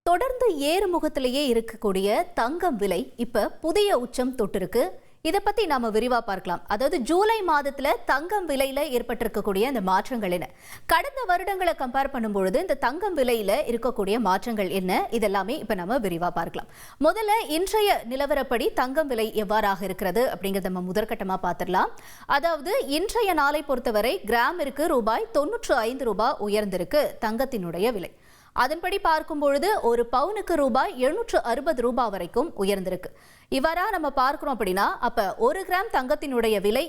தொடர்ந்து ஏறுமுகத்திலேயே இருக்கக்கூடிய தங்கம் விலை இப்ப புதிய உச்சம் தொட்டிருக்கு. இதை பத்தி நாம விரிவா பார்க்கலாம். அதாவது ஜூலை மாதத்துல தங்கம் விலையில ஏற்பட்டிருக்கக்கூடிய இந்த மாற்றங்கள் என்ன, கடந்த வருடங்களை கம்பேர் பண்ணும்பொழுது இந்த தங்கம் விலையில இருக்கக்கூடிய மாற்றங்கள் என்ன, இதெல்லாமே இப்ப நம்ம விரிவா பார்க்கலாம். முதல்ல இன்றைய நிலவரப்படி தங்கம் விலை எவ்வாறாக இருக்கிறது அப்படிங்கறத நம்ம முதற்கட்டமா பார்த்திடலாம். அதாவது இன்றைய நாளை பொறுத்தவரை கிராமிற்கு ரூபாய் 95 உயர்ந்திருக்கு தங்கத்தினுடைய விலை. அதன்படி பார்க்கும் பொழுது ஒரு பவுனுக்கு ரூபாய் 760 வரைக்கும் உயர்ந்திருக்கு. இவ்வாறா நம்ம பார்க்கிறோம் அப்படின்னா அப்ப ஒரு கிராம் தங்கத்தினுடைய விலை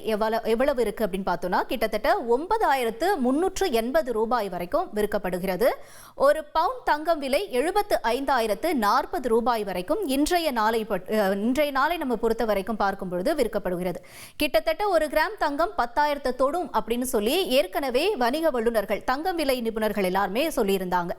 எவ்வளவு இருக்கு அப்படின்னு பார்த்தோம்னா கிட்டத்தட்ட 9380 வரைக்கும் விற்கப்படுகிறது. ஒரு பவுன் தங்கம் விலை 75,040 வரைக்கும் இன்றைய நாளை நம்ம பொறுத்த வரைக்கும் பார்க்கும் பொழுது விற்கப்படுகிறது. கிட்டத்தட்ட ஒரு கிராம் தங்கம் 10,000 தொடும் அப்படின்னு சொல்லி ஏற்கனவே வணிக வல்லுநர்கள், தங்கம் விலை நிபுணர்கள் எல்லாருமே சொல்லியிருந்தாங்க.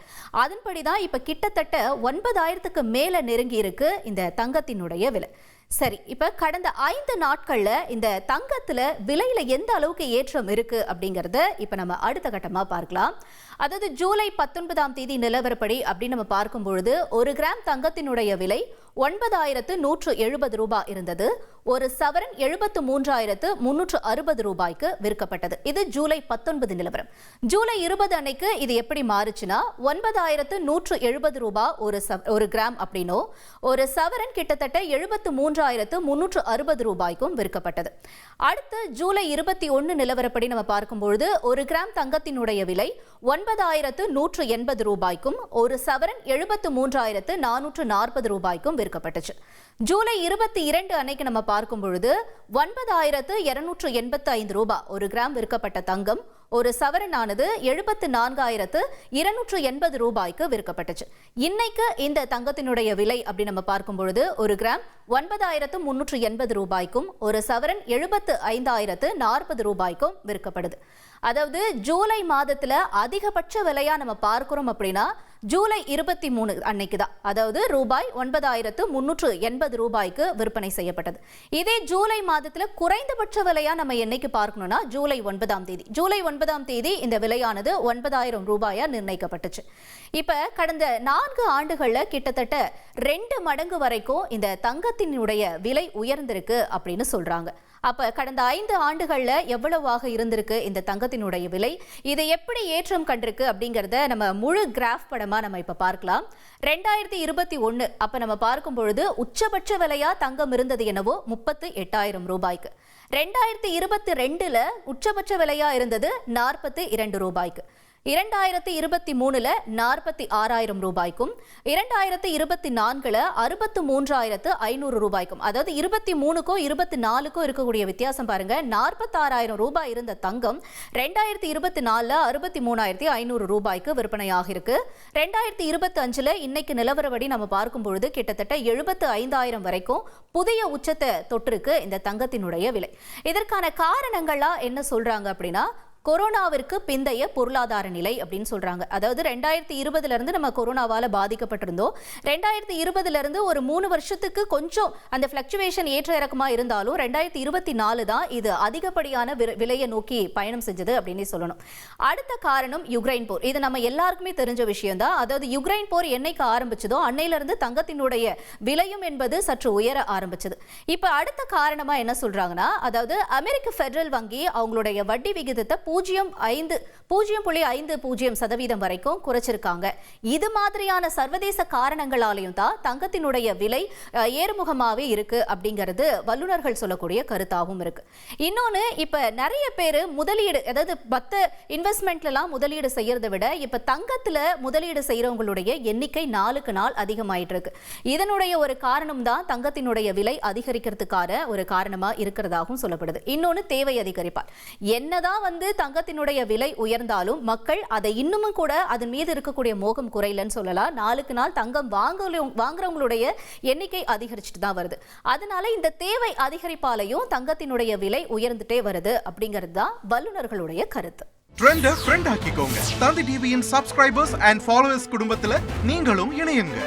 அதன்படிதான் இப்ப கிட்டத்தட்ட 9,000க்கு மேல நெருங்கி இருக்கு இந்த தங்கத்தினுடைய விலை. சரி, இப்ப கடந்த 5 நாட்கள்ல இந்த தங்கத்துல விலையில எந்த அளவுக்கு ஏற்றம் இருக்கு அப்படிங்கறத இப்ப நம்ம அடுத்த கட்டமா பார்க்கலாம். அதாவது ஜூலை 19 நிலவரப்படி அப்படின்னு நம்ம பார்க்கும் பொழுது ஒரு கிராம் தங்கத்தினுடைய விலை 9,170 இருந்தது. ஒரு சவரன் 73,360 ரூபாய்க்கு விற்கப்பட்டது. இது ஜூலை 19 நிலவரம். ஜூலை 20 அன்னைக்கு இது எப்படி மாறுச்சுன்னா 9,170 ஒரு கிராம் அப்படின்னோ ஒரு சவரன் கிட்டத்தட்ட 73,360 ரூபாய்க்கும் விற்கப்பட்டது. அடுத்து ஜூலை 21 நிலவரப்படி நம்ம பார்க்கும்பொழுது ஒரு கிராம் தங்கத்தினுடைய விலை 9,180 ரூபாய்க்கும் ஒரு சவரன் 73,440 ரூபாய்க்கும் விற்கப்பட்டுச்சு. ஜூலை 22 அன்னைக்கு நம்ம பார்க்கும் பொழுது 9,285 ரூபாய் ஒரு கிராம் விற்கப்பட்ட தங்கம் ஒரு சவரனானது 74,280 ரூபாய்க்கு விற்கப்பட்டுச்சு. இன்னைக்கு இந்த தங்கத்தினுடைய விலை அப்படி நம்ம பார்க்கும் பொழுது ஒரு கிராம் 9,380 ரூபாய்க்கும் ஒரு சவரன் 75,040 ரூபாய்க்கும் விற்கப்படுது. அதாவது ஜூலை மாதத்துல அதிகபட்ச விலையா நம்ம பார்க்கிறோம் அப்படின்னா ஜூலை 23 அன்னைக்கு தான், அதாவது ரூபாய் 9,380 ரூபாய்க்கு விற்பனை செய்யப்பட்டது. இதே ஜூலை மாதத்துல குறைந்தபட்ச விலையா நம்ம என்னைக்கு பார்க்கணும்னா ஜூலை 9 ஜூலை 9 இந்த விலையானது 9,000 ரூபாயா நிர்ணயிக்கப்பட்டுச்சு. இப்ப கடந்த 4 ஆண்டுகள்ல கிட்டத்தட்ட 2 மடங்கு வரைக்கும் இந்த தங்கத்தினுடைய விலை உயர்ந்திருக்கு அப்படின்னு சொல்றாங்க. அப்ப கடந்த 5 ஆண்டுகள்ல எவ்வளவாக இருந்திருக்கு இந்த தங்கத்தினுடைய விலை, இதை எப்படி ஏற்றம் கண்டிருக்கு அப்படிங்கறத நம்ம முழு கிராஃப் படமா நம்ம இப்ப பார்க்கலாம். 2021 அப்ப நம்ம பார்க்கும் பொழுது உச்சபட்ச விலையா தங்கம் இருந்தது என்னவோ 38,000 ரூபாய்க்கு. 2022ல உச்சபட்ச விலையா இருந்தது 42 ரூபாய்க்கு. 2023ல 46,000 ரூபாய்க்கும் 2024ல 63,500 ரூபாய்க்கும், அதாவது 23க்கும் 24க்கும் இருக்கக்கூடிய வித்தியாசம் பாருங்க. 46,000 ரூபாய் இருந்த தங்கம் 2024ல 63,500 ரூபாய்க்கு விற்பனையாக இருக்கு. 2025ல இன்னைக்கு நிலவரப்படி நம்ம பார்க்கும் பொழுது கிட்டத்தட்ட 75,000 வரைக்கும் புதிய உச்சத்தை தொட்டிருக்கு இந்த தங்கத்தினுடைய விலை. இதற்கான காரணங்கள்லாம் என்ன சொல்றாங்க அப்படின்னா கொரோனாவிற்கு பிந்தைய பொருளாதார நிலை அப்படின்னு சொல்றாங்க. அதாவது 2020ல இருந்து நம்ம கொரோனாவால பாதிக்கப்பட்டிருந்தோம். 2020ல இருந்து ஒரு 3 வருஷத்துக்கு கொஞ்சம் அந்த பிளக்சுவேஷன் ஏற்ற இறக்கமா இருந்தாலும் 2024 தான் இது அதிகப்படியான விலையை நோக்கி பயணம் செஞ்சது அப்படின்னு சொல்லணும். அடுத்த காரணம் யுக்ரைன் போர். இது நம்ம எல்லாருக்குமே தெரிஞ்ச விஷயம் தான். அதாவது யுக்ரைன் போர் என்னைக்கு ஆரம்பிச்சதோ அன்னையில இருந்து தங்கத்தினுடைய விலையும் என்பது சற்று உயர ஆரம்பிச்சது. இப்ப அடுத்த காரணமா என்ன சொல்றாங்கன்னா, அதாவது அமெரிக்க பெடரல் வங்கி அவங்களுடைய வட்டி விகிதத்தை 0.50% வரைக்கும் குறைச்சிருக்காங்க. இது மாதிரியான சர்வதேச காரணங்களாலையும் தான் தங்கத்தினுடைய விலை ஏறுமுகமாவே இருக்கு அப்படிங்கிறது வல்லுநர்கள் சொல்லக்கூடிய கருத்தாகவும் இருக்கு. இன்னொன்னு, இப்ப நிறைய பேர் முதலீடு, அதாவது மத்த இன்வெஸ்ட்மெண்ட்லாம் முதலீடு செய்யறதை விட இப்ப தங்கத்துல முதலீடு செய்யறவங்களுடைய எண்ணிக்கை நாளுக்கு நாள் அதிகமாயிட்டு இருக்கு. இதனுடைய ஒரு காரணம் தான் தங்கத்தினுடைய விலை அதிகரிக்கிறதுக்கான ஒரு காரணமா இருக்கிறதாகவும் சொல்லப்படுது. இன்னொன்னு, தேவை அதிகரிப்பார். என்னதான் தங்கத்தினுடைய விலை உயர்ந்தாலும் மக்கள் அதை இன்னமும் கூட அதன் மீது இருக்கக்கூடிய மோகம் குறையலன்னு சொல்லலாம். நாளுக்கு நாள் தங்கம் வாங்குறவங்களுடைய எண்ணிக்கை அதிகரிச்சுட்டு தான் வருது. அதனால இந்த தேவை அதிகரிப்பாலையும் தங்கத்தினுடைய விலை உயர்ந்துட்டே வருது அப்படிங்கிறது தான் வல்லுநர்களுடைய கருத்து. ட்ரெண்ட ஃப்ரெண்ட் ஆக்கிக்கோங்க. தந்தி டிவியின் சப்ஸ்கிரைபர்ஸ் அண்ட் ஃபாலோவர்ஸ் குடும்பத்துல நீங்களும் இணையுங்க.